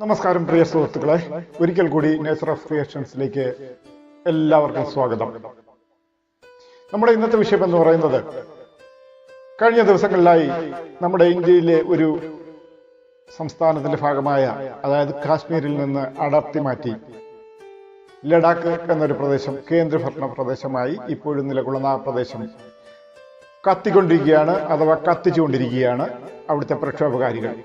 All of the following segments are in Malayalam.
നമസ്കാരം പ്രിയ സുഹൃത്തുക്കളെ, ഒരിക്കൽ കൂടി നേച്ചർ ഓഫ് ക്രിയേഷൻസിലേക്ക് എല്ലാവർക്കും സ്വാഗതം. നമ്മുടെ ഇന്നത്തെ വിഷയം എന്ന് പറയുന്നത്, കഴിഞ്ഞ ദിവസങ്ങളിലായി നമ്മുടെ ഇന്ത്യയിലെ ഒരു സംസ്ഥാനത്തിന്റെ ഭാഗമായ, അതായത് കാശ്മീരിൽ നിന്ന് അടർത്തി മാറ്റി ലഡാക്ക് എന്നൊരു പ്രദേശം കേന്ദ്രഭരണ പ്രദേശമായി ഇപ്പോഴും നിലകൊള്ളുന്ന ആ പ്രദേശം കത്തിക്കൊണ്ടിരിക്കുകയാണ്, അഥവാ കത്തിച്ചുകൊണ്ടിരിക്കുകയാണ് അവിടുത്തെ പ്രക്ഷോഭകാരികൾ.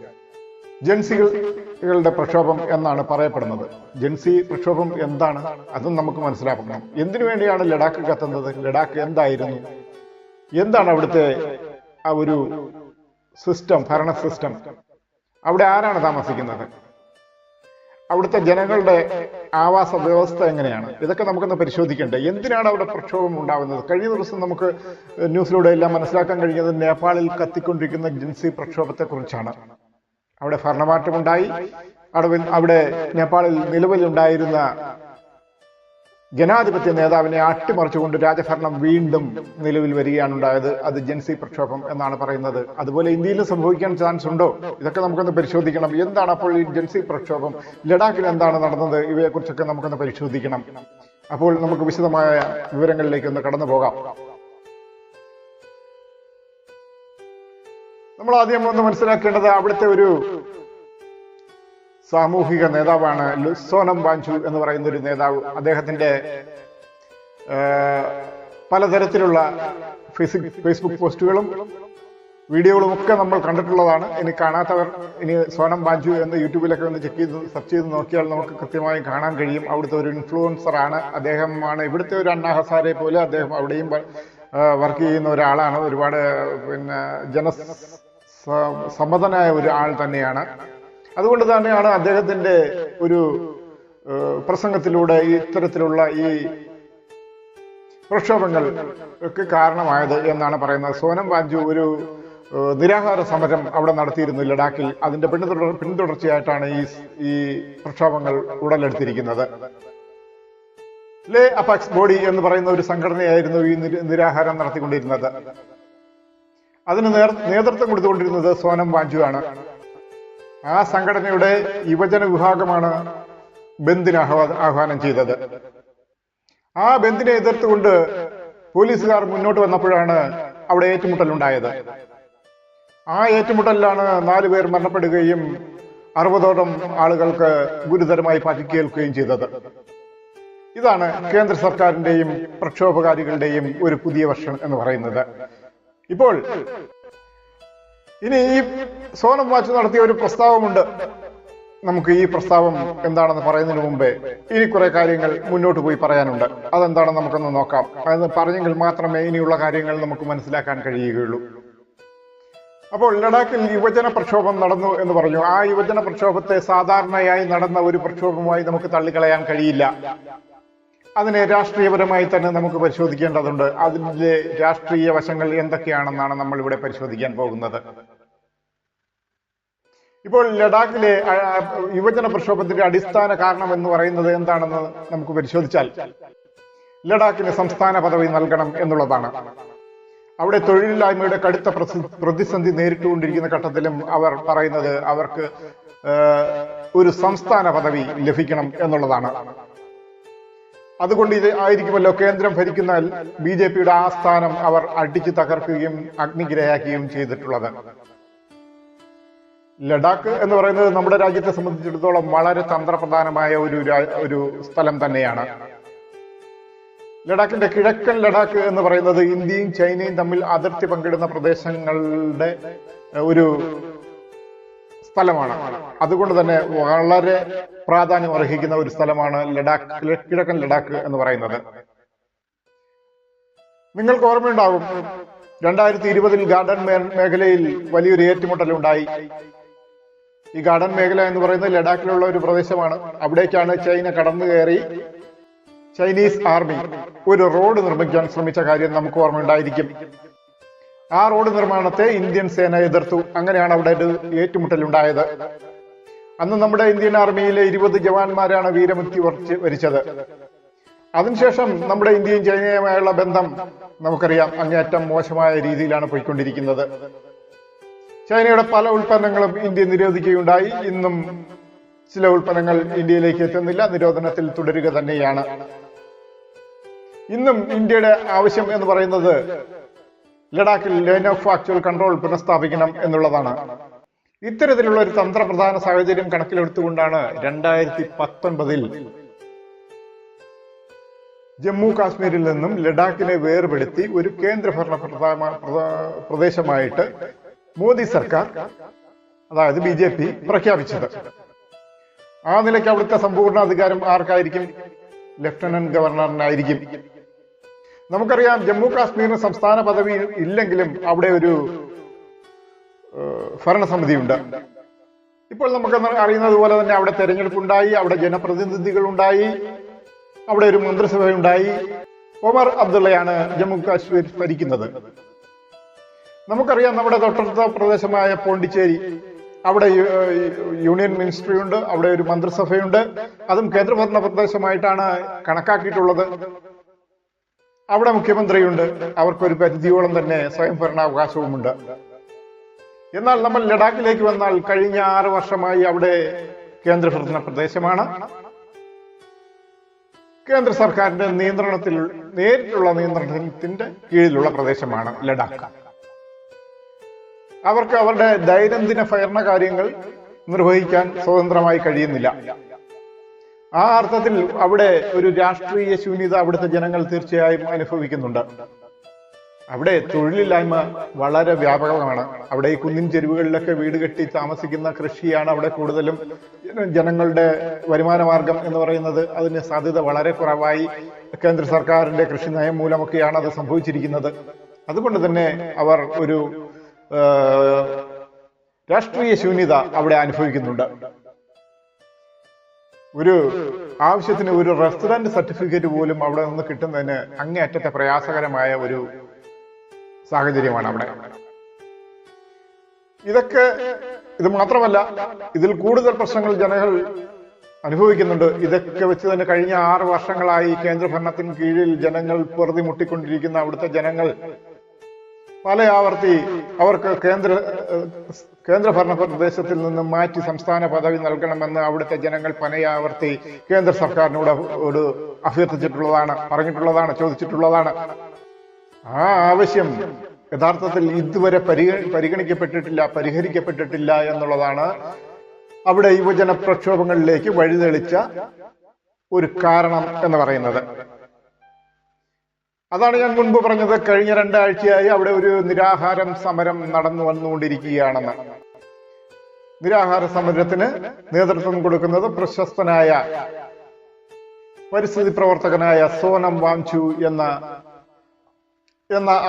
ജൻസികളുടെ പ്രക്ഷോഭം എന്നാണ് പറയപ്പെടുന്നത്. ജൻസി പ്രക്ഷോഭം എന്താണ് അതും നമുക്ക് മനസ്സിലാക്കണം. എന്തിനു വേണ്ടിയാണ് ലഡാക്ക് കത്തുന്നത്? ലഡാക്ക് എന്തായിരുന്നു? എന്താണ് അവിടുത്തെ ആ ഒരു സിസ്റ്റം, ഭരണ സിസ്റ്റം? അവിടെ ആരാണ് താമസിക്കുന്നത്? അവിടുത്തെ ജനങ്ങളുടെ ആവാസ വ്യവസ്ഥ എങ്ങനെയാണ്? ഇതൊക്കെ നമുക്കൊന്ന് പരിശോധിക്കണ്ടേ. എന്തിനാണ് അവിടെ പ്രക്ഷോഭം ഉണ്ടാകുന്നത്? കഴിഞ്ഞ ദിവസം നമുക്ക് ന്യൂസിലൂടെ എല്ലാം മനസ്സിലാക്കാൻ കഴിഞ്ഞത് നേപ്പാളിൽ കത്തിക്കൊണ്ടിരിക്കുന്ന ജൻസി പ്രക്ഷോഭത്തെ കുറിച്ചാണ്. അവിടെ ഭരണമാറ്റമുണ്ടായി. അവിടെ നേപ്പാളിൽ നിലവിലുണ്ടായിരുന്ന ജനാധിപത്യ നേതാവിനെ അട്ടിമറിച്ചുകൊണ്ട് രാജഭരണം വീണ്ടും നിലവിൽ വരികയാണ് ഉണ്ടായത്. അത് ജൻസി പ്രക്ഷോഭം എന്നാണ് പറയുന്നത്. അതുപോലെ ഇന്ത്യയിലും സംഭവിക്കാൻ ചാൻസ് ഉണ്ടോ? ഇതൊക്കെ നമുക്കൊന്ന് പരിശോധിക്കണം. എന്താണ് അപ്പോൾ ഈ ജൻസി പ്രക്ഷോഭം? ലഡാക്കിൽ എന്താണ് നടന്നത്? ഇവയെക്കുറിച്ചൊക്കെ നമുക്കൊന്ന് പരിശോധിക്കണം. അപ്പോൾ നമുക്ക് വിശദമായ വിവരങ്ങളിലേക്ക് ഒന്ന് കടന്നു പോകാം. നമ്മൾ ആദ്യം ഒന്ന് മനസ്സിലാക്കേണ്ടത്, അവിടുത്തെ ഒരു സാമൂഹിക നേതാവാണ് സോനം വാഞ്ചു എന്ന് പറയുന്ന ഒരു നേതാവ്. അദ്ദേഹത്തിന്റെ പലതരത്തിലുള്ള ഫേസ്ബുക്ക് പോസ്റ്റുകളും വീഡിയോകളും ഒക്കെ നമ്മൾ കണ്ടിട്ടുള്ളതാണ്. ഇനി കാണാത്തവർ ഇനി സോനം വാഞ്ചു എന്ന് യൂട്യൂബിലൊക്കെ ഒന്ന് സെർച്ച് ചെയ്ത് നോക്കിയാൽ നമുക്ക് കൃത്യമായി കാണാൻ കഴിയും. അവിടുത്തെ ഒരു ഇൻഫ്ലുവൻസർ ആണ്. അദ്ദേഹമാണ് ഇവിടുത്തെ ഒരു അണ്ണാ ഹസാരെ പോലെ അദ്ദേഹം അവിടെയും വർക്ക് ചെയ്യുന്ന ഒരാളാണ്. ഒരുപാട് സമ്മതനായ ഒരു ആൾ തന്നെയാണ്. അതുകൊണ്ട് തന്നെയാണ് അദ്ദേഹത്തിന്റെ ഒരു പ്രസംഗത്തിലൂടെ ഇത്തരത്തിലുള്ള ഈ പ്രക്ഷോഭങ്ങൾക്ക് കാരണമായത് എന്നാണ് പറയുന്നത്. സോനം വാഞ്ചു ഒരു നിരാഹാര സമരം അവിടെ നടത്തിയിരുന്നു ലഡാക്കിൽ. അതിന്റെ പിന്തുടർച്ചയായിട്ടാണ് ഈ പ്രക്ഷോഭങ്ങൾ ഉടലെടുത്തിരിക്കുന്നത്. ലേ അപാക്സ് ബോഡി എന്ന് പറയുന്ന ഒരു സംഘടനയായിരുന്നു ഈ നിരാഹാരം നടത്തിക്കൊണ്ടിരുന്നത്. അതിന് നേതൃത്വം കൊടുത്തുകൊണ്ടിരുന്നത് സോനം വാഞ്ചു ആണ്. ആ സംഘടനയുടെ യുവജന വിഭാഗമാണ് ബന്ദിന് ആഹ്വാനം ചെയ്തത്. ആ ബന്ദിനെ എതിർത്തുകൊണ്ട് പോലീസുകാർ മുന്നോട്ട് വന്നപ്പോഴാണ് അവിടെ ഏറ്റുമുട്ടലുണ്ടായത്. ആ ഏറ്റുമുട്ടലിലാണ് 4 പേർ മരണപ്പെടുകയും 60ഓളം ആളുകൾക്ക് ഗുരുതരമായി പരിക്കേൽക്കുകയും ചെയ്തത്. ഇതാണ് കേന്ദ്ര സർക്കാരിന്റെയും പ്രക്ഷോഭകാരികളുടെയും ഒരു പുതിയ വർഷം എന്ന് പറയുന്നത്. ഇപ്പോൾ ഇനി ഈ സോനം വാഞ്ചു നടത്തിയ ഒരു പ്രസ്താവമുണ്ട്. നമുക്ക് ഈ പ്രസ്താവം എന്താണെന്ന് പറയുന്നതിന് മുമ്പേ ഇനി കുറെ കാര്യങ്ങൾ മുന്നോട്ട് പോയി പറയാനുണ്ട്. അതെന്താണെന്ന് നമുക്കൊന്ന് നോക്കാം. അത് പറഞ്ഞെങ്കിൽ മാത്രമേ ഇനിയുള്ള കാര്യങ്ങൾ നമുക്ക് മനസ്സിലാക്കാൻ കഴിയുകയുള്ളൂ. അപ്പോൾ ലഡാക്കിൽ യുവജന പ്രക്ഷോഭം നടന്നു എന്ന് പറഞ്ഞു. ആ യുവജന പ്രക്ഷോഭത്തെ സാധാരണയായി നടന്ന ഒരു പ്രക്ഷോഭമായി നമുക്ക് തള്ളിക്കളയാൻ കഴിയില്ല. അതിനെ രാഷ്ട്രീയപരമായി തന്നെ നമുക്ക് പരിശോധിക്കേണ്ടതുണ്ട്. അതിന്റെ രാഷ്ട്രീയ വശങ്ങൾ എന്തൊക്കെയാണെന്നാണ് നമ്മൾ ഇവിടെ പരിശോധിക്കാൻ പോകുന്നത്. ഇപ്പോൾ ലഡാക്കിലെ യുവജന പ്രക്ഷോഭത്തിന്റെ അടിസ്ഥാന കാരണം എന്ന് പറയുന്നത് എന്താണെന്ന് നമുക്ക് പരിശോധിച്ചാൽ, ലഡാക്കിന് സംസ്ഥാന പദവി നൽകണം എന്നുള്ളതാണ്. അവിടെ തൊഴിലില്ലായ്മയുടെ കടുത്ത പ്രതിസന്ധി നേരിട്ടുകൊണ്ടിരിക്കുന്ന ഘട്ടത്തിലും അവർ പറയുന്നത് അവർക്ക് ഒരു സംസ്ഥാന പദവി ലഭിക്കണം എന്നുള്ളതാണ്. അതുകൊണ്ട് ഇത് ആയിരിക്കുമല്ലോ കേന്ദ്രം ഭരിക്കുന്ന BJPയുടെ ആ സ്ഥാനം അവർ അടിച്ചു തകർക്കുകയും അഗ്നിക്കിരയാക്കുകയും ചെയ്തിട്ടുള്ളത്. ലഡാക്ക് എന്ന് പറയുന്നത് നമ്മുടെ രാജ്യത്തെ സംബന്ധിച്ചിടത്തോളം വളരെ തന്ത്രപ്രധാനമായ ഒരു സ്ഥലം തന്നെയാണ്. ലഡാക്കിന്റെ കിഴക്കൻ ലഡാക്ക് എന്ന് പറയുന്നത് ഇന്ത്യയും ചൈനയും തമ്മിൽ അതിർത്തി പങ്കിടുന്ന പ്രദേശങ്ങളുടെ ഒരു സ്ഥലമാണ്. അതുകൊണ്ട് തന്നെ വളരെ പ്രാധാന്യം അർഹിക്കുന്ന ഒരു സ്ഥലമാണ് ലഡാക്ക്, കിഴക്കൻ ലഡാക്ക് എന്ന് പറയുന്നത്. നിങ്ങൾക്ക് ഓർമ്മയുണ്ടാകും, 2020 ഗാർഡൻ മേഖലയിൽ വലിയൊരു ഏറ്റുമുട്ടലുണ്ടായി. ഈ ഗാർഡൻ മേഖല എന്ന് പറയുന്നത് ലഡാക്കിലുള്ള ഒരു പ്രദേശമാണ്. അവിടേക്കാണ് ചൈന കടന്നു കയറി ചൈനീസ് ആർമി ഒരു റോഡ് നിർമ്മിക്കാൻ ശ്രമിച്ച കാര്യം നമുക്ക് ഓർമ്മയുണ്ടായിരിക്കും. ആ റോഡ് നിർമ്മാണത്തെ ഇന്ത്യൻ സേന എതിർത്തു. അങ്ങനെയാണ് അവിടെ ഒരു ഏറ്റുമുട്ടലുണ്ടായത്. അന്ന് നമ്മുടെ ഇന്ത്യൻ ആർമിയിലെ 20 ജവാന്മാരാണ് വീരമൃത്യു വരിച്ചത്. അതിനുശേഷം നമ്മുടെ ഇന്ത്യയും ചൈനയുമായുള്ള ബന്ധം നമുക്കറിയാം അങ്ങേയറ്റം മോശമായ രീതിയിലാണ് പോയിക്കൊണ്ടിരിക്കുന്നത്. ചൈനയുടെ പല ഉൽപ്പന്നങ്ങളും ഇന്ത്യ നിരോധിക്കുകയുണ്ടായി. ഇന്നും ചില ഉൽപ്പന്നങ്ങൾ ഇന്ത്യയിലേക്ക് എത്തുന്നില്ല, നിരോധനത്തിൽ തുടരുക തന്നെയാണ്. ഇന്നും ഇന്ത്യയുടെ ആവശ്യം എന്ന് പറയുന്നത് ലഡാക്കിൽ ലൈൻ ഓഫ് ആക്ച്വൽ കൺട്രോൾ പുനഃസ്ഥാപിക്കണം എന്നുള്ളതാണ്. ഇത്തരത്തിലുള്ള ഒരു തന്ത്രപ്രധാന സാഹചര്യം കണക്കിലെടുത്തുകൊണ്ടാണ് 2019 ജമ്മു കാശ്മീരിൽ നിന്നും ലഡാക്കിനെ വേർപെടുത്തി ഒരു കേന്ദ്രഭരണ പ്രദേശമായിട്ട് മോദി സർക്കാർ, അതായത് BJP പ്രഖ്യാപിച്ചത്. ആ നിലയ്ക്ക് അവിടുത്തെ സമ്പൂർണ്ണ അധികാരം ആർക്കായിരിക്കും? ലഫ്റ്റനന്റ് ഗവർണറിനായിരിക്കും. നമുക്കറിയാം, ജമ്മു കാശ്മീരിന് സംസ്ഥാന പദവി ഇല്ലെങ്കിലും അവിടെ ഒരു ഭരണസമിതിയുണ്ട്. ഇപ്പോൾ നമുക്ക് അറിയുന്നത് പോലെ തന്നെ അവിടെ തെരഞ്ഞെടുപ്പുണ്ടായി, അവിടെ ജനപ്രതിനിധികളുണ്ടായി, അവിടെ ഒരു മന്ത്രിസഭയുണ്ടായി. ഒമർ അബ്ദുള്ളയാണ് ജമ്മു കാശ്മീർ ഭരിക്കുന്നത്. നമുക്കറിയാം, നമ്മുടെ തൊട്ടടുത്ത പ്രദേശമായ പോണ്ടിച്ചേരി, അവിടെ യൂണിയൻ മിനിസ്ട്രി ഉണ്ട്, അവിടെ ഒരു മന്ത്രിസഭയുണ്ട്. അതും കേന്ദ്രഭരണ പ്രദേശമായിട്ടാണ് കണക്കാക്കിയിട്ടുള്ളത്. അവിടെ മുഖ്യമന്ത്രിയുണ്ട്, അവർക്കൊരു പരിധിയോളം തന്നെ സ്വയംഭരണാവകാശവുമുണ്ട്. എന്നാൽ നമ്മൾ ലഡാക്കിലേക്ക് വന്നാൽ കഴിഞ്ഞ 6 വർഷമായി അവിടെ കേന്ദ്രഭരണ പ്രദേശമാണ്. കേന്ദ്ര സർക്കാരിന്റെ നേരിട്ടുള്ള നിയന്ത്രണത്തിന്റെ കീഴിലുള്ള പ്രദേശമാണ് ലഡാക്ക്. അവർക്ക് അവരുടെ ദൈനംദിന ഭരണ കാര്യങ്ങൾ നിർവഹിക്കാൻ സ്വതന്ത്രമായി കഴിയുന്നില്ല. ആ അർത്ഥത്തിൽ അവിടെ ഒരു രാഷ്ട്രീയ ശൂന്യത അവിടുത്തെ ജനങ്ങൾ തീർച്ചയായും അനുഭവിക്കുന്നുണ്ട്. അവിടെ തൊഴിലില്ലായ്മ വളരെ വ്യാപകമാണ്. അവിടെ ഈ കുന്നിൻ ചെരുവുകളിലൊക്കെ വീട് കെട്ടി താമസിക്കുന്ന കൃഷിയാണ് അവിടെ കൂടുതലും ജനങ്ങളുടെ വരുമാന മാർഗം എന്ന് പറയുന്നത്. അതിന് സാധ്യത വളരെ കുറവായി. കേന്ദ്ര സർക്കാരിന്റെ കൃഷി നയം മൂലമൊക്കെയാണ് അത് സംഭവിച്ചിരിക്കുന്നത്. അതുകൊണ്ട് തന്നെ അവർ ഒരു രാഷ്ട്രീയ ശൂന്യത അവിടെ അനുഭവിക്കുന്നുണ്ട്. ഒരു ആവശ്യത്തിന് ഒരു റെസിഡന്റ് സർട്ടിഫിക്കറ്റ് പോലും അവിടെ നിന്ന് കിട്ടുന്നതിന് അങ്ങേയറ്റത്തെ പ്രയാസകരമായ ഒരു സാഹചര്യമാണ് അവിടെ. ഇത് മാത്രമല്ല, ഇതിൽ കൂടുതൽ പ്രശ്നങ്ങൾ ജനങ്ങൾ അനുഭവിക്കുന്നുണ്ട്. ഇതൊക്കെ വെച്ച് തന്നെ കഴിഞ്ഞ 6 വർഷങ്ങളായി കേന്ദ്രഭരണത്തിന് കീഴിൽ ജനങ്ങൾ പൊറുതി മുട്ടിക്കൊണ്ടിരിക്കുന്ന അവിടുത്തെ ജനങ്ങൾ പല ആവർത്തി അവർക്ക് കേന്ദ്രഭരണ പ്രദേശത്തിൽ നിന്നും മാറ്റി സംസ്ഥാന പദവി നൽകണമെന്ന് അവിടുത്തെ ജനങ്ങൾ പലയാവർത്തി കേന്ദ്ര സർക്കാരിനോട് അഭ്യർത്ഥിച്ചിട്ടുള്ളതാണ്, പറഞ്ഞിട്ടുള്ളതാണ്, ചോദിച്ചിട്ടുള്ളതാണ്. ആ ആവശ്യം യഥാർത്ഥത്തിൽ ഇതുവരെ പരിഹരിക്കപ്പെട്ടിട്ടില്ല എന്നുള്ളതാണ് അവിടെ യുവജന പ്രക്ഷോഭങ്ങളിലേക്ക് വഴിതെളിച്ച ഒരു കാരണം എന്ന് പറയുന്നത്. അതാണ് ഞാൻ മുൻപ് പറഞ്ഞത്, കഴിഞ്ഞ 2 ആഴ്ചയായി അവിടെ ഒരു നിരാഹാരം സമരം നടന്നു വന്നുകൊണ്ടിരിക്കുകയാണെന്ന്. നിരാഹാര സമരത്തിന് നേതൃത്വം കൊടുക്കുന്നത് പ്രശസ്തനായ പരിസ്ഥിതി പ്രവർത്തകനായ സോനം വാങ്ചു എന്ന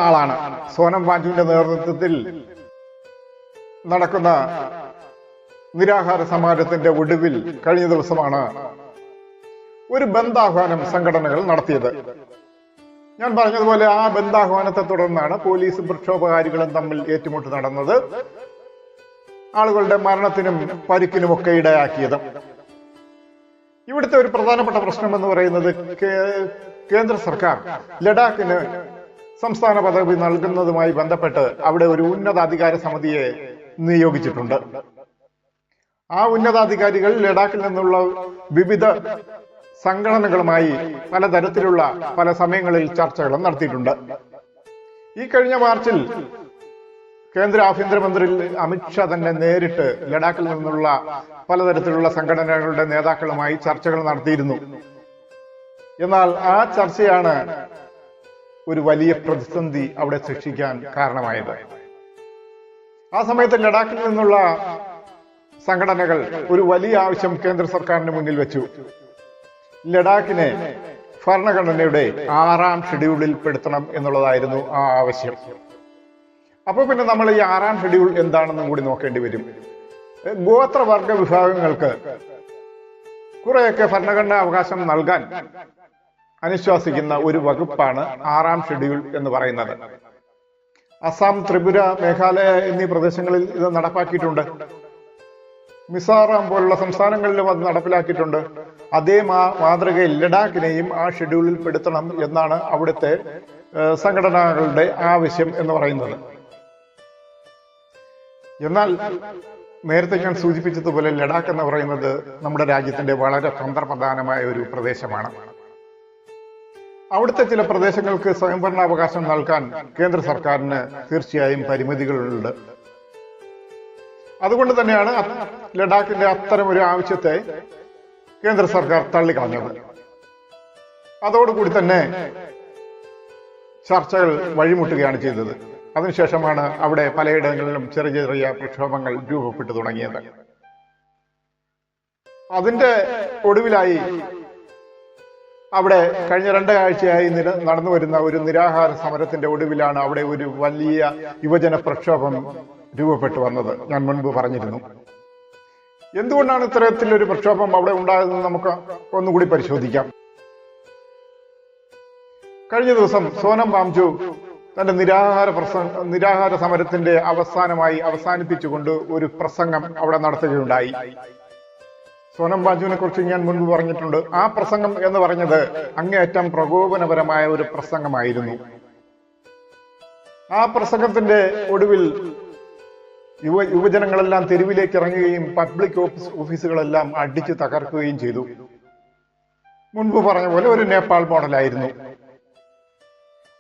ആളാണ്. സോനം വാങ്ചുവിന്റെ നേതൃത്വത്തിൽ നടക്കുന്ന നിരാഹാര സമരത്തിന്റെ ഒടുവിൽ കഴിഞ്ഞ ദിവസമാണ് ഒരു ബന്ദാഹ്വാനം സംഘടനകൾ നടത്തിയത്. ഞാൻ പറഞ്ഞതുപോലെ ആ ബന്ദാഹ്വാനത്തെ തുടർന്നാണ് പോലീസും പ്രക്ഷോഭകാരികളും തമ്മിൽ ഏറ്റുമുട്ട് നടന്നത്, ആളുകളുടെ മരണത്തിനും പരിക്കിനുമൊക്കെ ഇടയാക്കിയത്. ഇവിടുത്തെ ഒരു പ്രധാനപ്പെട്ട പ്രശ്നം എന്ന് പറയുന്നത് കേന്ദ്ര സർക്കാർ ലഡാക്കിന് സംസ്ഥാന പദവി നൽകുന്നതുമായി ബന്ധപ്പെട്ട് അവിടെ ഒരു ഉന്നതാധികാര സമിതിയെ നിയോഗിച്ചിട്ടുണ്ട്. ആ ഉന്നതാധികാരികൾ ലഡാക്കിൽ നിന്നുള്ള വിവിധ സംഘടനകളുമായി പലതരത്തിലുള്ള പല സമയങ്ങളിൽ ചർച്ചകളും നടത്തിയിട്ടുണ്ട്. ഈ കഴിഞ്ഞ മാർച്ചിൽ കേന്ദ്ര ആഭ്യന്തരമന്ത്രി അമിത്ഷാ തന്നെ നേരിട്ട് ലഡാക്കിൽ നിന്നുള്ള പലതരത്തിലുള്ള സംഘടനകളുടെ നേതാക്കളുമായി ചർച്ചകൾ നടത്തിയിരുന്നു. എന്നാൽ ആ ചർച്ചയാണ് ഒരു വലിയ പ്രതിസന്ധി അവിടെ സൃഷ്ടിക്കാൻ കാരണമായത്. ആ സമയത്ത് ലഡാക്കിൽ നിന്നുള്ള സംഘടനകൾ ഒരു വലിയ ആവശ്യം കേന്ദ്ര സർക്കാരിന് മുന്നിൽ വെച്ചു. ലഡാക്കിനെ ഭരണഘടനയുടെ 6ാം ഷെഡ്യൂളിൽ പെടുത്തണം എന്നുള്ളതായിരുന്നു ആ ആവശ്യം. അപ്പോൾ പിന്നെ നമ്മൾ ഈ 6ാം ഷെഡ്യൂൾ എന്താണെന്നും കൂടി നോക്കേണ്ടി വരും. ഗോത്രവർഗ വിഭാഗങ്ങൾക്ക് കുറെയൊക്കെ ഭരണഘടനാ അവകാശം നൽകാൻ അനുശാസിക്കുന്ന ഒരു വകുപ്പാണ് 6ാം ഷെഡ്യൂൾ എന്ന് പറയുന്നത്. അസം, ത്രിപുര, മേഘാലയ എന്നീ പ്രദേശങ്ങളിൽ ഇത് നടപ്പാക്കിയിട്ടുണ്ട്. മിസോറാം പോലുള്ള സംസ്ഥാനങ്ങളിലും അത് നടപ്പിലാക്കിയിട്ടുണ്ട്. അതേ മാതൃകയിൽ ലഡാക്കിനെയും ആ ഷെഡ്യൂളിൽ പെടുത്തണം എന്നാണ് അവിടുത്തെ സംഘടനകളുടെ ആവശ്യം എന്ന് പറയുന്നത്. എന്നാൽ നേരത്തെ ഞാൻ സൂചിപ്പിച്ചതുപോലെ ലഡാക്ക് എന്ന് പറയുന്നത് നമ്മുടെ രാജ്യത്തിന്റെ വളരെ തന്ത്രപ്രധാനമായ ഒരു പ്രദേശമാണ്. അവിടുത്തെ ചില പ്രദേശങ്ങൾക്ക് സ്വയംഭരണാവകാശം നൽകാൻ കേന്ദ്ര സർക്കാരിന് തീർച്ചയായും പരിമിതികളുണ്ട്. അതുകൊണ്ട് തന്നെയാണ് ലഡാക്കിന്റെ അത്തരം ഒരു ആവശ്യത്തെ കേന്ദ്ര സർക്കാർ തള്ളിക്കളഞ്ഞത്. അതോടുകൂടി തന്നെ ചർച്ചകൾ വഴിമുട്ടുകയാണ് ചെയ്തത്. അതിനുശേഷമാണ് അവിടെ പലയിടങ്ങളിലും ചെറിയ ചെറിയ പ്രക്ഷോഭങ്ങൾ രൂപപ്പെട്ടു തുടങ്ങിയത്. അതിന്റെ ഒടുവിലായി അവിടെ കഴിഞ്ഞ 2 ആഴ്ചയായി നടന്നു വരുന്ന ഒരു നിരാഹാര സമരത്തിന്റെ ഒടുവിലാണ് അവിടെ ഒരു വലിയ യുവജന പ്രക്ഷോഭം രൂപപ്പെട്ടു വന്നത്. ഞാൻ മുൻപ് പറഞ്ഞിരുന്നു. എന്തുകൊണ്ടാണ് ഇത്തരത്തിലൊരു പ്രക്ഷോഭം അവിടെ ഉണ്ടായതെന്ന് നമുക്ക് ഒന്നുകൂടി പരിശോധിക്കാം. കഴിഞ്ഞ ദിവസം സോനം വാങ്ചു തന്റെ നിരാഹാര സമരത്തിന്റെ അവസാനിപ്പിച്ചുകൊണ്ട് ഒരു പ്രസംഗം അവിടെ നടത്തുകയുണ്ടായി. സോനം വാങ്ചുവിനെ കുറിച്ച് ഞാൻ മുൻപ് പറഞ്ഞിട്ടുണ്ട്. ആ പ്രസംഗം എന്ന് പറഞ്ഞത് അങ്ങേയറ്റം പ്രകോപനപരമായ ഒരു പ്രസംഗമായിരുന്നു. ആ പ്രസംഗത്തിന്റെ ഒടുവിൽ യുവജനങ്ങളെല്ലാം തെരുവിലേക്ക് ഇറങ്ങുകയും പബ്ലിക് ഓഫീസുകളെല്ലാം അടിച്ചു തകർക്കുകയും ചെയ്തു. മുൻപ് പറഞ്ഞ പോലെ ഒരു നേപ്പാൾ മോഡലായിരുന്നു.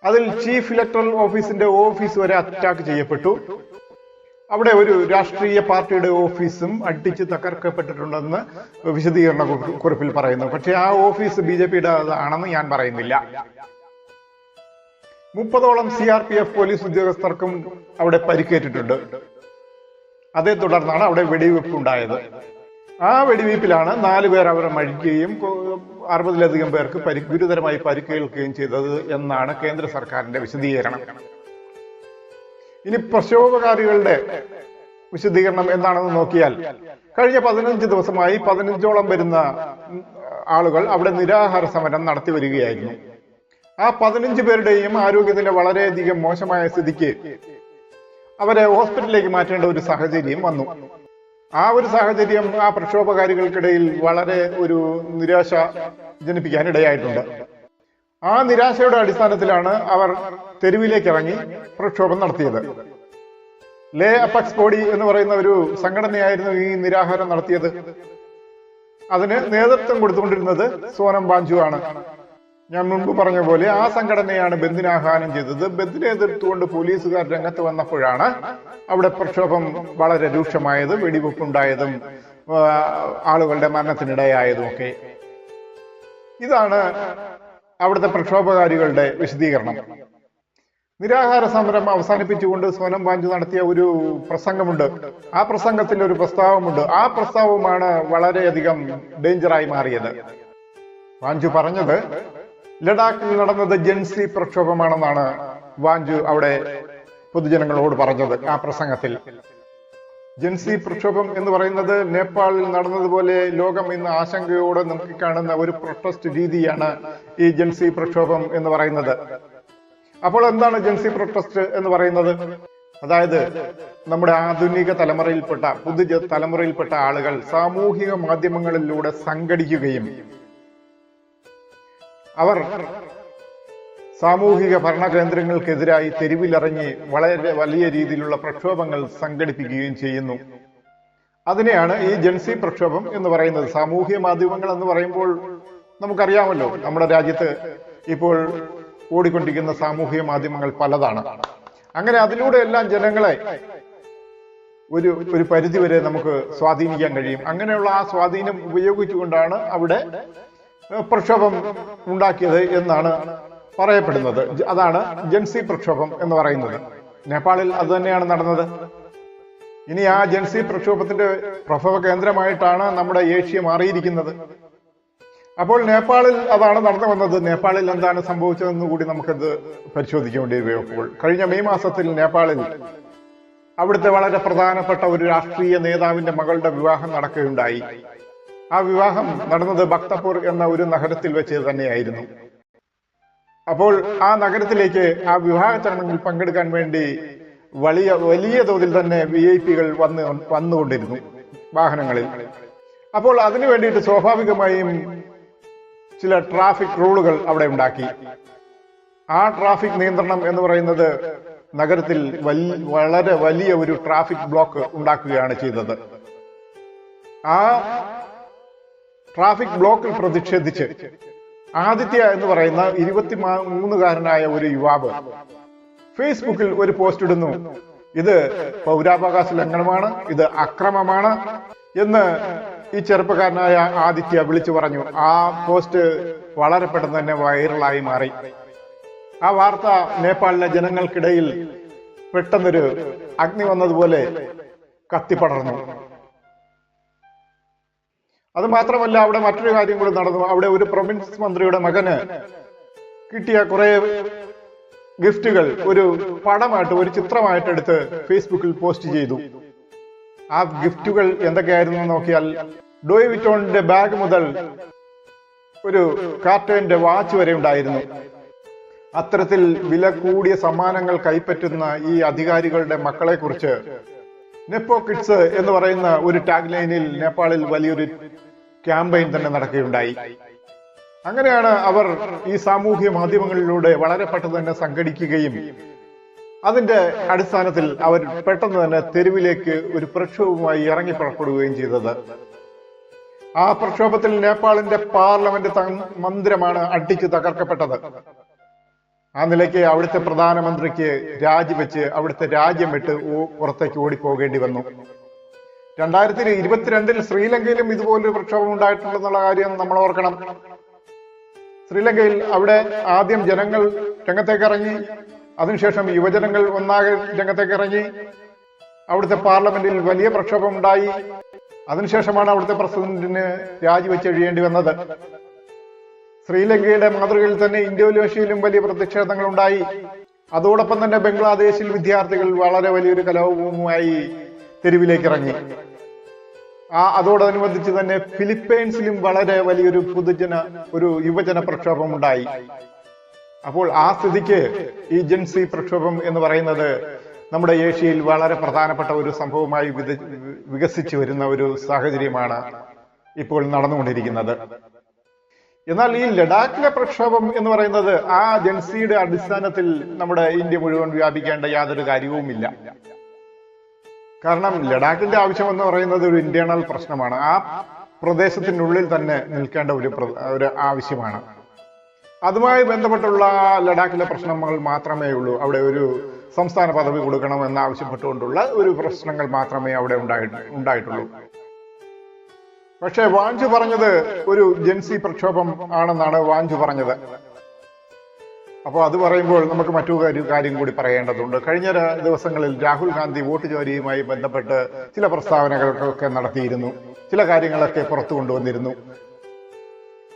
അതിൽ ചീഫ് ഇലക്ടറൽ ഓഫീസിന്റെ ഓഫീസ് വരെ അറ്റാക്ക് ചെയ്യപ്പെട്ടു. അവിടെ ഒരു രാഷ്ട്രീയ പാർട്ടിയുടെ ഓഫീസും അടിച്ച് തകർക്കപ്പെട്ടിട്ടുണ്ടെന്ന് വിശദീകരണ കുറിപ്പിൽ പറയുന്നു. പക്ഷെ ആ ഓഫീസ് BJPയുടെ ആണെന്ന് ഞാൻ പറയുന്നില്ല. 30ഓളം CRPF പോലീസ് ഉദ്യോഗസ്ഥർക്കും അവിടെ പരിക്കേറ്റിട്ടുണ്ട്. അതേ തുടർന്നാണ് അവിടെ വെടിവെപ്പ് ഉണ്ടായത്. ആ വെടിവെയ്പ്പിലാണ് 4 പേർ അവരെ മരിക്കുകയും 60ലധികം പേർക്ക് ഗുരുതരമായി പരിക്കേൽക്കുകയും ചെയ്തത് എന്നാണ് കേന്ദ്ര സർക്കാരിന്റെ വിശദീകരണം. ഇനി പ്രക്ഷോഭകാരികളുടെ വിശദീകരണം എന്താണെന്ന് നോക്കിയാൽ കഴിഞ്ഞ 15 ദിവസമായി 15ഓളം വരുന്ന ആളുകൾ അവിടെ നിരാഹാര സമരം നടത്തി വരികയായിരുന്നു. ആ 15 പേരുടെയും ആരോഗ്യനില വളരെയധികം മോശമായ സ്ഥിതിക്ക് അവരെ ഹോസ്പിറ്റലിലേക്ക് മാറ്റേണ്ട ഒരു സാഹചര്യം വന്നു. ആ ഒരു സാഹചര്യം ആ പ്രക്ഷോഭകാരികൾക്കിടയിൽ വളരെ ഒരു നിരാശ ജനിപ്പിക്കാൻ ഇടയായിട്ടുണ്ട്. ആ നിരാശയുടെ അടിസ്ഥാനത്തിലാണ് അവർ തെരുവിലേക്ക് ഇറങ്ങി പ്രക്ഷോഭം നടത്തിയത്. ലേ അപെക്സ് ബോഡി എന്ന് പറയുന്ന ഒരു സംഘടനയായിരുന്നു ഈ നിരാഹാരം നടത്തിയത്. അതിന് നേതൃത്വം കൊടുത്തുകൊണ്ടിരുന്നത് സോനം വാങ്ചു ആണ്. ഞാൻ മുൻപ് പറഞ്ഞ പോലെ ആ സംഘടനയാണ് ബന്ദിന് ആഹ്വാനം ചെയ്തത്. ബന്ദിനെ എതിർത്തുകൊണ്ട് പോലീസുകാർ രംഗത്ത് വന്നപ്പോഴാണ് അവിടെ പ്രക്ഷോഭം വളരെ രൂക്ഷമായതും വെടിവെപ്പുണ്ടായതും ആളുകളുടെ മരണത്തിനിടയായതും ഒക്കെ. ഇതാണ് അവിടുത്തെ പ്രക്ഷോഭകാരികളുടെ വിശദീകരണം. നിരാഹാര സമരം അവസാനിപ്പിച്ചുകൊണ്ട് സോനം വാങ്ചു നടത്തിയ ഒരു പ്രസംഗമുണ്ട്. ആ പ്രസംഗത്തിൽ ഒരു പ്രസ്താവമുണ്ട്. ആ പ്രസ്താവമാണ് വളരെയധികം ഡേഞ്ചറായി മാറിയത്. വാങ്ചു പറഞ്ഞത് ലഡാക്കിൽ നടന്നത് ജൻസി പ്രക്ഷോഭമാണെന്നാണ് വാങ്ചു അവിടെ പൊതുജനങ്ങളോട് പറഞ്ഞത്. ആ പ്രസംഗത്തിൽ ജൻസി പ്രക്ഷോഭം എന്ന് പറയുന്നത് നേപ്പാളിൽ നടന്നതുപോലെ ലോകം ഇന്ന് ആശങ്കയോടെ നോക്കിക്കാണുന്ന ഒരു പ്രൊട്ടസ്റ്റ് രീതിയാണ് ഈ ജൻസി പ്രക്ഷോഭം എന്ന് പറയുന്നത്. അപ്പോൾ എന്താണ് ജൻസി പ്രൊട്ടസ്റ്റ് എന്ന് പറയുന്നത്? അതായത് നമ്മുടെ ആധുനിക തലമുറയിൽപ്പെട്ട ആളുകൾ സാമൂഹിക മാധ്യമങ്ങളിലൂടെ സംഘടിക്കുകയും അവർ സാമൂഹിക ഭരണകേന്ദ്രങ്ങൾക്കെതിരായി തെരുവിലിറങ്ങി വളരെ വലിയ രീതിയിലുള്ള പ്രക്ഷോഭങ്ങൾ സംഘടിപ്പിക്കുകയും ചെയ്യുന്നു. അതിനെയാണ് ഈ ജൻസി പ്രക്ഷോഭം എന്ന് പറയുന്നത്. സാമൂഹിക മാധ്യമങ്ങൾ എന്ന് പറയുമ്പോൾ നമുക്കറിയാമല്ലോ, നമ്മുടെ രാജ്യത്ത് ഇപ്പോൾ ഓടിക്കൊണ്ടിരിക്കുന്ന സാമൂഹിക മാധ്യമങ്ങൾ പലതാണ്. അങ്ങനെ അതിലൂടെ എല്ലാം ജനങ്ങളെ ഒരു പരിധിവരെ നമുക്ക് സ്വാധീനിക്കാൻ കഴിയും. അങ്ങനെയുള്ള ആ സ്വാധീനം ഉപയോഗിച്ചുകൊണ്ടാണ് അവിടെ പ്രക്ഷോഭം ഉണ്ടാക്കിയത് എന്നാണ് പറയപ്പെടുന്നത്. അതാണ് ജൻസി പ്രക്ഷോഭം എന്ന് പറയുന്നത്. നേപ്പാളിൽ അത് തന്നെയാണ് നടന്നത്. ഇനി ആ ജൻസി പ്രക്ഷോഭത്തിന്റെ പ്രഭവ കേന്ദ്രമായിട്ടാണ് നമ്മുടെ ഏഷ്യ മാറിയിരിക്കുന്നത്. അപ്പോൾ നേപ്പാളിൽ അതാണ് നടന്നു വന്നത്. നേപ്പാളിൽ എന്താണ് സംഭവിച്ചതെന്ന് കൂടി നമുക്കത് പരിശോധിക്കേണ്ടി വരുമ്പോൾ കഴിഞ്ഞ മെയ് മാസത്തിൽ നേപ്പാളിൽ അവിടുത്തെ വളരെ പ്രധാനപ്പെട്ട ഒരു രാഷ്ട്രീയ നേതാവിന്റെ മകളുടെ വിവാഹം നടക്കുകയുണ്ടായി. ആ വിവാഹം നടന്നത് ഭക്തപൂർ എന്ന ഒരു നഗരത്തിൽ വെച്ച് തന്നെയായിരുന്നു. അപ്പോൾ ആ നഗരത്തിലേക്ക് ആ വിവാഹ ചടങ്ങിൽ പങ്കെടുക്കാൻ വേണ്ടി വലിയ തോതിൽ തന്നെ VIP-കൾ വന്നുകൊണ്ടിരുന്നു വാഹനങ്ങളിൽ. അപ്പോൾ അതിനു വേണ്ടിയിട്ട് സ്വാഭാവികമായും ചില ട്രാഫിക് റൂളുകൾ അവിടെ ഉണ്ടാക്കി. ആ ട്രാഫിക് നിയന്ത്രണം എന്ന് പറയുന്നത് നഗരത്തിൽ വളരെ വലിയ ഒരു ട്രാഫിക് ബ്ലോക്ക് ഉണ്ടാക്കുകയാണ് ചെയ്തത്. ആ ട്രാഫിക് ബ്ലോക്കിൽ പ്രതിഷേധിച്ച് ആദിത്യ എന്ന് പറയുന്ന 23-കാരനായ ഒരു യുവാവ് ഫേസ്ബുക്കിൽ ഒരു പോസ്റ്റ് ഇടുന്നു. ഇത് പൗരാവകാശ ലംഘനമാണ്, ഇത് അക്രമമാണ് എന്ന് ഈ ചെറുപ്പക്കാരനായ ആദിത്യ വിളിച്ചു പറഞ്ഞു. ആ പോസ്റ്റ് വളരെ പെട്ടെന്ന് തന്നെ വൈറലായി മാറി. ആ വാർത്ത നേപ്പാളിലെ ജനങ്ങൾക്കിടയിൽ പെട്ടെന്നൊരു അഗ്നി വന്നതുപോലെ കത്തിപ്പടർന്നു. അത് മാത്രമല്ല, അവിടെ മറ്റൊരു കാര്യം കൂടി നടന്നു. അവിടെ ഒരു പ്രൊവിൻസ് മന്ത്രിയുടെ മകന് കിട്ടിയ കുറെ ഗിഫ്റ്റുകൾ ഒരു പടമായിട്ട്, ഒരു ചിത്രമായിട്ട് എടുത്ത് ഫേസ്ബുക്കിൽ പോസ്റ്റ് ചെയ്തു. ആ ഗിഫ്റ്റുകൾ എന്തൊക്കെയായിരുന്നു നോക്കിയാൽ, ഡോയ് വിറ്റോണിന്റെ ബാഗ് മുതൽ ഒരു കാർട്ടേന്റെ വാച്ച് വരെ ഉണ്ടായിരുന്നു. അത്തരത്തിൽ വില കൂടിയ സമ്മാനങ്ങൾ കൈപ്പറ്റുന്ന ഈ അധികാരികളുടെ മക്കളെ കുറിച്ച് നെപ്പോ കിഡ്സ് എന്ന് പറയുന്ന ഒരു ടാഗ് ലൈനിൽ നേപ്പാളിൽ വലിയൊരു ക്യാമ്പയിൻ തന്നെ നടക്കുകയുണ്ടായി. അങ്ങനെയാണ് അവർ ഈ സാമൂഹ്യ മാധ്യമങ്ങളിലൂടെ വളരെ പെട്ടെന്ന് തന്നെ സംഘടിക്കുകയും അതിന്റെ അടിസ്ഥാനത്തിൽ അവർ പെട്ടെന്ന് തന്നെ തെരുവിലേക്ക് ഒരു പ്രക്ഷോഭവുമായി ഇറങ്ങി പുറപ്പെടുകയും ചെയ്തത്. ആ പ്രക്ഷോഭത്തിൽ നേപ്പാളിന്റെ പാർലമെന്റ് മന്ദിരമാണ് അടിച്ചു തകർക്കപ്പെട്ടത്. ആ നിലയ്ക്ക് അവിടുത്തെ പ്രധാനമന്ത്രിക്ക് രാജിവെച്ച് അവിടുത്തെ രാജ്യം വിട്ട് പുറത്തേക്ക് ഓടിപ്പോകേണ്ടി വന്നു. 2022 ശ്രീലങ്കയിലും ഇതുപോലൊരു പ്രക്ഷോഭം ഉണ്ടായിട്ടുണ്ടെന്നുള്ള കാര്യം നമ്മൾ ഓർക്കണം. ശ്രീലങ്കയിൽ അവിടെ ആദ്യം ജനങ്ങൾ രംഗത്തേക്ക് ഇറങ്ങി, അതിനുശേഷം യുവജനങ്ങൾ ഒന്നാകെ രംഗത്തേക്ക് ഇറങ്ങി. അവിടുത്തെ പാർലമെന്റിൽ വലിയ പ്രക്ഷോഭം ഉണ്ടായി. അതിനുശേഷമാണ് അവിടുത്തെ പ്രസിഡന്റിന് രാജിവെച്ചെഴിയേണ്ടി വന്നത്. ശ്രീലങ്കയുടെ മാതൃകയിൽ തന്നെ ഇന്തോനേഷ്യയിലും വലിയ പ്രതിഷേധങ്ങൾ ഉണ്ടായി. അതോടൊപ്പം തന്നെ ബംഗ്ലാദേശിൽ വിദ്യാർത്ഥികൾ വളരെ വലിയൊരു കലാപവുമായി തെരുവിലേക്ക് ഇറങ്ങി. അതോടനുബന്ധിച്ച് തന്നെ ഫിലിപ്പൈൻസിലും വളരെ വലിയൊരു യുവജന പ്രക്ഷോഭം ഉണ്ടായി. അപ്പോൾ ആ സ്ഥിതിക്ക് ഈ ജെൻസി പ്രക്ഷോഭം എന്ന് പറയുന്നത് നമ്മുടെ ഏഷ്യയിൽ വളരെ പ്രധാനപ്പെട്ട ഒരു സംഭവമായി വികസിച്ചു വരുന്ന ഒരു സാഹചര്യമാണ് ഇപ്പോൾ നടന്നുകൊണ്ടിരിക്കുന്നത്. എന്നാൽ ഈ ലഡാക്കിലെ പ്രക്ഷോഭം എന്ന് പറയുന്നത് ആ ജെൻസിയുടെ അടിസ്ഥാനത്തിൽ നമ്മുടെ ഇന്ത്യ മുഴുവൻ വ്യാപിക്കേണ്ട യാതൊരു കാര്യവുമില്ല. കാരണം ലഡാക്കിന്റെ ആവശ്യം എന്ന് പറയുന്നത് ഒരു ഇന്റേണൽ പ്രശ്നമാണ്. ആ പ്രദേശത്തിനുള്ളിൽ തന്നെ നിൽക്കേണ്ട ഒരു ആവശ്യമാണ്. അതുമായി ബന്ധപ്പെട്ടുള്ള ലഡാക്കിലെ പ്രശ്നങ്ങൾ മാത്രമേ ഉള്ളൂ. അവിടെ ഒരു സംസ്ഥാന പദവി കൊടുക്കണം എന്നാവശ്യപ്പെട്ടുകൊണ്ടുള്ള ഒരു പ്രശ്നങ്ങൾ മാത്രമേ അവിടെ ഉണ്ടായിട്ടുള്ളൂ. പക്ഷെ വാഞ്ചു പറഞ്ഞത് ഒരു ജെൻസി പ്രക്ഷോഭം ആണെന്നാണ് വാഞ്ചു പറഞ്ഞത്. അപ്പോൾ അത് പറയുമ്പോൾ നമുക്ക് മറ്റൊരു കാര്യം കൂടി പറയേണ്ടതുണ്ട്. കഴിഞ്ഞ ദിവസങ്ങളിൽ രാഹുൽ ഗാന്ധി വോട്ട് ചോരിയുമായി ബന്ധപ്പെട്ട് ചില പ്രസ്താവനകളൊക്കെ നടത്തിയിരുന്നു, ചില കാര്യങ്ങളൊക്കെ പുറത്തു കൊണ്ടുവന്നിരുന്നു.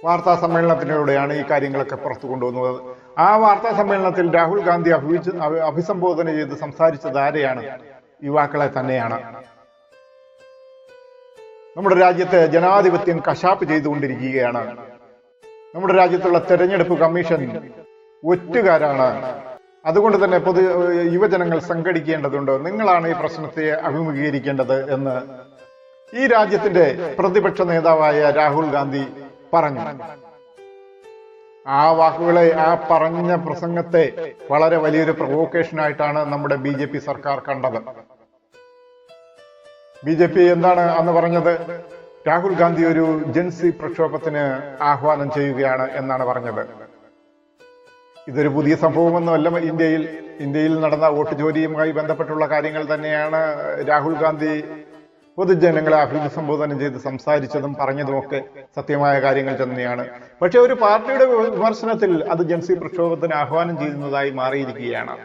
വാർത്താ സമ്മേളനത്തിലൂടെയാണ് ഈ കാര്യങ്ങളൊക്കെ പുറത്തു കൊണ്ടുവന്നത്. ആ വാർത്താ സമ്മേളനത്തിൽ രാഹുൽ ഗാന്ധി അഭിസംബോധന ചെയ്ത് സംസാരിച്ചത് ആരെയാണ്? യുവാക്കളെ തന്നെയാണ്. നമ്മുടെ രാജ്യത്തെ ജനാധിപത്യം കശാപ്പ് ചെയ്തുകൊണ്ടിരിക്കുകയാണ്. നമ്മുടെ രാജ്യത്തുള്ള തെരഞ്ഞെടുപ്പ് കമ്മീഷൻ ഒറ്റുകാരാണ്. അതുകൊണ്ട് തന്നെ യുവജനങ്ങൾ സംഘടിക്കേണ്ടതുണ്ട്. നിങ്ങളാണ് ഈ പ്രശ്നത്തെ അഭിമുഖീകരിക്കേണ്ടത് എന്ന് ഈ രാജ്യത്തിന്റെ പ്രതിപക്ഷ നേതാവായ രാഹുൽ ഗാന്ധി പറഞ്ഞു. ആ വാക്കുകളെ, ആ പറഞ്ഞ പ്രസംഗത്തെ വളരെ വലിയൊരു പ്രൊവോക്കേഷനായിട്ടാണ് നമ്മുടെ BJP സർക്കാർ കണ്ടത്. BJP എന്താണ് അന്ന് പറഞ്ഞത്? രാഹുൽ ഗാന്ധി ഒരു ജെൻസി പ്രക്ഷോഭത്തിന് ആഹ്വാനം ചെയ്യുകയാണ് എന്നാണ് പറഞ്ഞത്. ഇതൊരു പുതിയ സംഭവമൊന്നുമല്ല. ഇന്ത്യയിൽ നടന്ന വോട്ട് ചോരിയുമായി ബന്ധപ്പെട്ടുള്ള കാര്യങ്ങൾ തന്നെയാണ് രാഹുൽ ഗാന്ധി പൊതുജനങ്ങളെ അഭിസംബോധന ചെയ്ത് സംസാരിച്ചതും പറഞ്ഞതുമൊക്കെ സത്യമായ കാര്യങ്ങൾ തന്നെയാണ്. പക്ഷെ ഒരു പാർട്ടിയുടെ വിമർശനത്തിൽ അത് ജെൻസി പ്രക്ഷോഭത്തിന് ആഹ്വാനം ചെയ്യുന്നതായി മാറിയിരിക്കുകയാണ്.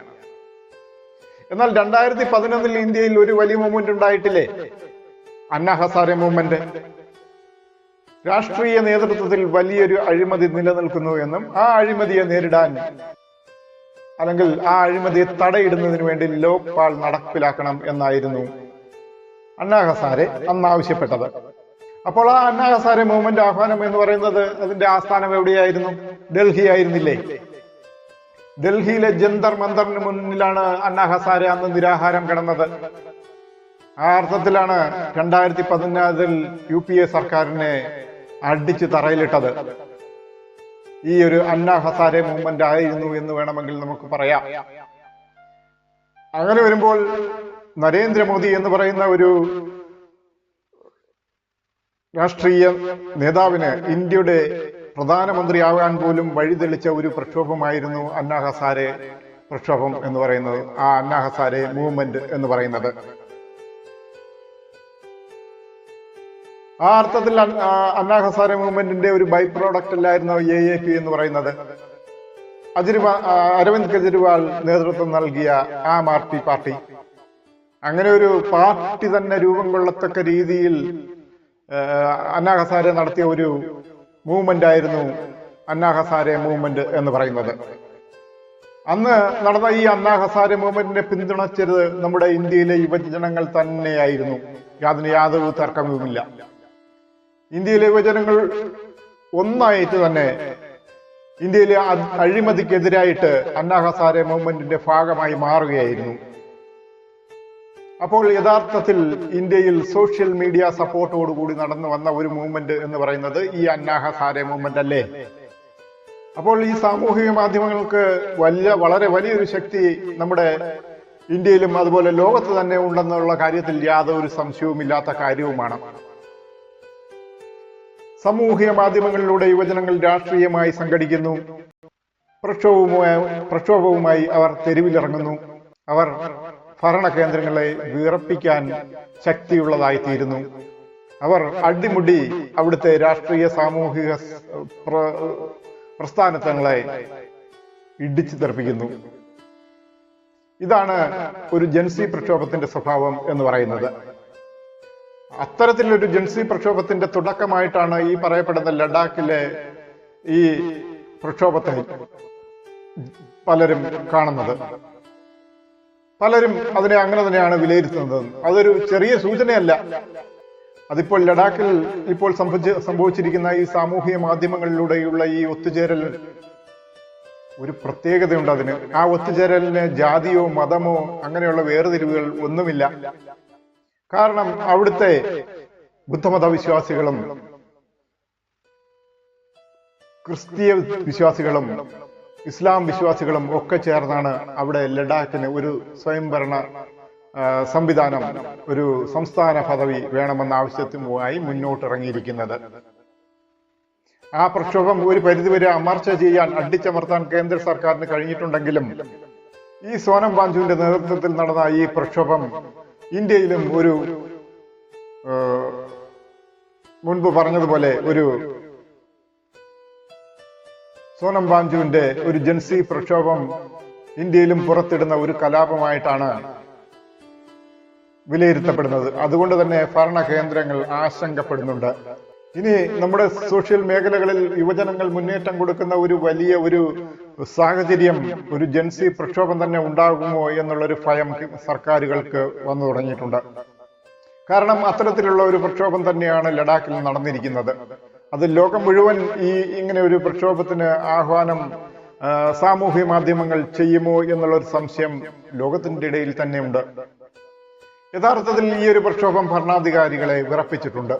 എന്നാൽ 2011 ഇന്ത്യയിൽ ഒരു വലിയ മൂവ്മെന്റ് ഉണ്ടായിട്ടില്ലേ? അന്നാ ഹസാരെ മൂവ്മെന്റ്. രാഷ്ട്രീയ നേതൃത്വത്തിൽ വലിയൊരു അഴിമതി നിലനിൽക്കുന്നു എന്നും ആ അഴിമതിയെ നേരിടാൻ, അല്ലെങ്കിൽ ആ അഴിമതിയെ തടയിടുന്നതിന് വേണ്ടി ലോക്പാൽ നടപ്പിലാക്കണം എന്നായിരുന്നു അന്നാ ഹസാരെ അന്ന് ആവശ്യപ്പെട്ടത്. അപ്പോൾ ആ അന്നാ ഹസാരെ മൂവ്മെന്റ് ആഹ്വാനം എന്ന് പറയുന്നത് അതിന്റെ ആസ്ഥാനം എവിടെയായിരുന്നു? ഡൽഹി ആയിരുന്നില്ലേ? ഡൽഹിയിലെ ജന്തർ മന്ദറിന് മുന്നിലാണ് അന്നാ ഹസാരെ അന്ന് നിരാഹാരം കിടന്നത്. ആ അർത്ഥത്തിലാണ് 2014 UPA സർക്കാരിനെ അടിച്ച് തറയിലിട്ടത്. ഈ ഒരു അന്നാ ഹസാരെ മൂവ്മെന്റ് ആയിരുന്നു എന്ന് വേണമെങ്കിൽ നമുക്ക് പറയാം. അങ്ങനെ വരുമ്പോൾ നരേന്ദ്രമോദി എന്ന് പറയുന്ന ഒരു രാഷ്ട്രീയ നേതാവിന് ഇന്ത്യയുടെ പ്രധാനമന്ത്രിയാകാൻ പോലും വഴിതെളിച്ച ഒരു പ്രക്ഷോഭമായിരുന്നു അന്നാ ഹസാരെ പ്രക്ഷോഭം എന്ന് പറയുന്നത്, ആ അന്നാ ഹസാരെ മൂവ്മെന്റ് എന്ന് പറയുന്നത്. ആ അർത്ഥത്തിൽ അന്നാ ഹസാരെ മൂവ്മെന്റിന്റെ ഒരു ബൈ പ്രോഡക്റ്റ് അല്ലായിരുന്നു AAP എന്ന് പറയുന്നത്. അരവിന്ദ് കെജ്രിവാൾ നേതൃത്വം നൽകിയ ആം ആദ്മി പാർട്ടി. അങ്ങനെ ഒരു പാർട്ടി തന്നെ രൂപം കൊള്ളത്തക്ക രീതിയിൽ അന്നാ ഹസാരെ നടത്തിയ ഒരു മൂവ്മെന്റ് ആയിരുന്നു അന്നാ ഹസാരെ മൂവ്മെന്റ് എന്ന് പറയുന്നത്. അന്ന് നടന്ന ഈ അന്നാ ഹസാരെ മൂവ്മെന്റിനെ പിന്തുണച്ചത് നമ്മുടെ ഇന്ത്യയിലെ യുവജനങ്ങൾ തന്നെയായിരുന്നു. അതിന് യാതൊരു തർക്കവുമില്ല. ഇന്ത്യയിലെ യുവജനങ്ങൾ ഒന്നായിട്ട് തന്നെ ഇന്ത്യയിലെ അഴിമതിക്കെതിരായിട്ട് അന്നാ ഹസാരെ മൂവ്മെന്റിന്റെ ഭാഗമായി മാറുകയായിരുന്നു. അപ്പോൾ യഥാർത്ഥത്തിൽ ഇന്ത്യയിൽ സോഷ്യൽ മീഡിയ സപ്പോർട്ടോടുകൂടി നടന്നു വന്ന ഒരു മൂവ്മെന്റ് എന്ന് പറയുന്നത് ഈ അന്നാ ഹസാരെ മൂവ്മെന്റ് അല്ലേ? അപ്പോൾ ഈ സാമൂഹിക മാധ്യമങ്ങൾക്ക് വളരെ വലിയൊരു ശക്തി നമ്മുടെ ഇന്ത്യയിലും അതുപോലെ ലോകത്ത് തന്നെ ഉണ്ടെന്നുള്ള കാര്യത്തിൽ യാതൊരു സംശയവുമില്ലാത്ത കാര്യവുമാണ്. സാമൂഹിക മാധ്യമങ്ങളിലൂടെ യുവജനങ്ങൾ രാഷ്ട്രീയമായി സംഘടിക്കുന്നു, പ്രക്ഷോഭവുമായി അവർ തെരുവിലിറങ്ങുന്നു, അവർ ഭരണ കേന്ദ്രങ്ങളെ വിറപ്പിക്കാൻ ശക്തിയുള്ളതായിത്തീരുന്നു, അവർ അടിമുടി അവിടുത്തെ രാഷ്ട്രീയ സാമൂഹിക പ്രസ്ഥാനങ്ങളെ ഇടിച്ചു തെറിപ്പിക്കുന്നു. ഇതാണ് ഒരു ജൻസി പ്രക്ഷോഭത്തിന്റെ സ്വഭാവം എന്ന് പറയുന്നത്. അത്തരത്തിലൊരു ജൻസി പ്രക്ഷോഭത്തിന്റെ തുടക്കമായിട്ടാണ് ഈ പറയപ്പെടുന്ന ലഡാക്കിലെ ഈ പ്രക്ഷോഭത്തെ പലരും കാണുന്നത്. പലരും അതിനെ അങ്ങനെ തന്നെയാണ് വിലയിരുത്തുന്നത്. അതൊരു ചെറിയ സൂചനയല്ല. അതിപ്പോൾ ലഡാക്കിൽ ഇപ്പോൾ സംഭവിച്ചിരിക്കുന്ന ഈ സാമൂഹിക മാധ്യമങ്ങളിലൂടെയുള്ള ഈ ഒത്തുചേരൽ ഒരു പ്രത്യേകതയുണ്ട് അതിന്. ആ ഒത്തുചേരലിന് ജാതിയോ മതമോ അങ്ങനെയുള്ള വേർതിരിവുകൾ ഒന്നുമില്ല. കാരണം അവിടുത്തെ ബുദ്ധമത വിശ്വാസികളും ക്രിസ്തീയ വിശ്വാസികളും ഇസ്ലാം വിശ്വാസികളും ഒക്കെ ചേർന്നാണ് അവിടെ ലഡാക്കിന് ഒരു സ്വയംഭരണ സംവിധാനം, ഒരു സംസ്ഥാന പദവി വേണമെന്ന ആവശ്യത്തിനുമായി മുന്നോട്ടിറങ്ങിയിരിക്കുന്നത്. ആ പ്രക്ഷോഭം ഒരു പരിധിവരെ അമർച്ച ചെയ്യാൻ, അടിച്ചമർത്താൻ കേന്ദ്ര സർക്കാരിന് കഴിഞ്ഞിട്ടുണ്ടെങ്കിലും ഈ സോനം വാങ്ചുവിന്റെ നേതൃത്വത്തിൽ നടന്ന ഈ പ്രക്ഷോഭം ഇന്ത്യയിലും ഒരു മുൻപ് പറഞ്ഞതുപോലെ ഒരു സോനം വാങ്ചുവിന്റെ ഒരു ജൻസി പ്രക്ഷോഭം ഇന്ത്യയിലും പുറത്തിടുന്ന ഒരു കലാപമായിട്ടാണ് വിലയിരുത്തപ്പെടുന്നത്. അതുകൊണ്ട് തന്നെ ഭരണ കേന്ദ്രങ്ങൾ ആശങ്കപ്പെടുന്നുണ്ട്. ഇനി നമ്മുടെ സോഷ്യൽ മേഖലകളിൽ യുവജനങ്ങൾ മുന്നേറ്റം കൊടുക്കുന്ന ഒരു വലിയ ഒരു സാഹചര്യം, ഒരു ജൻസി പ്രക്ഷോഭം തന്നെ ഉണ്ടാകുമോ എന്നുള്ളൊരു ഭയം സർക്കാരുകൾക്ക് വന്നു തുടങ്ങിയിട്ടുണ്ട്. കാരണം അത്തരത്തിലുള്ള ഒരു പ്രക്ഷോഭം തന്നെയാണ് ലഡാക്കിൽ നടന്നിരിക്കുന്നത്. അത് ലോകം മുഴുവൻ ഇങ്ങനെ ഒരു പ്രക്ഷോഭത്തിന് ആഹ്വാനം സാമൂഹ്യ മാധ്യമങ്ങൾ ചെയ്യുമോ എന്നുള്ളൊരു സംശയം ലോകത്തിന്റെ ഇടയിൽ തന്നെയുണ്ട്. യഥാർത്ഥത്തിൽ ഈ ഒരു പ്രക്ഷോഭം ഭരണാധികാരികളെ വിറപ്പിച്ചിട്ടുണ്ട്.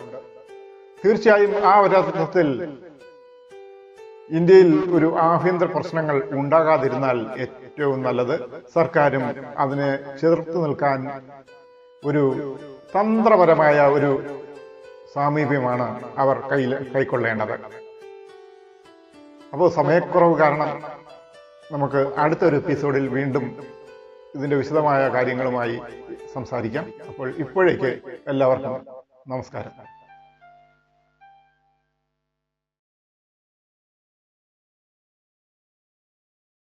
തീർച്ചയായും ആ ഒരർത്ഥത്തിൽ ഇന്ത്യയിൽ ഒരു ആഭ്യന്തര പ്രശ്നങ്ങൾ ഉണ്ടാകാതിരുന്നാൽ ഏറ്റവും നല്ലത്. സർക്കാരും അതിനെ ചെറുത്തു നിൽക്കാൻ ഒരു തന്ത്രപരമായ ഒരു സാമീപ്യമാണ് അവർ കൈക്കൊള്ളേണ്ടത്. അപ്പോൾ സമയക്കുറവ് കാരണം നമുക്ക് അടുത്തൊരു എപ്പിസോഡിൽ വീണ്ടും ഇതിന്റെ വിശദമായ കാര്യങ്ങളുമായി സംസാരിക്കാം. അപ്പോൾ ഇപ്പോഴേക്ക് എല്ലാവർക്കും നമസ്കാരം.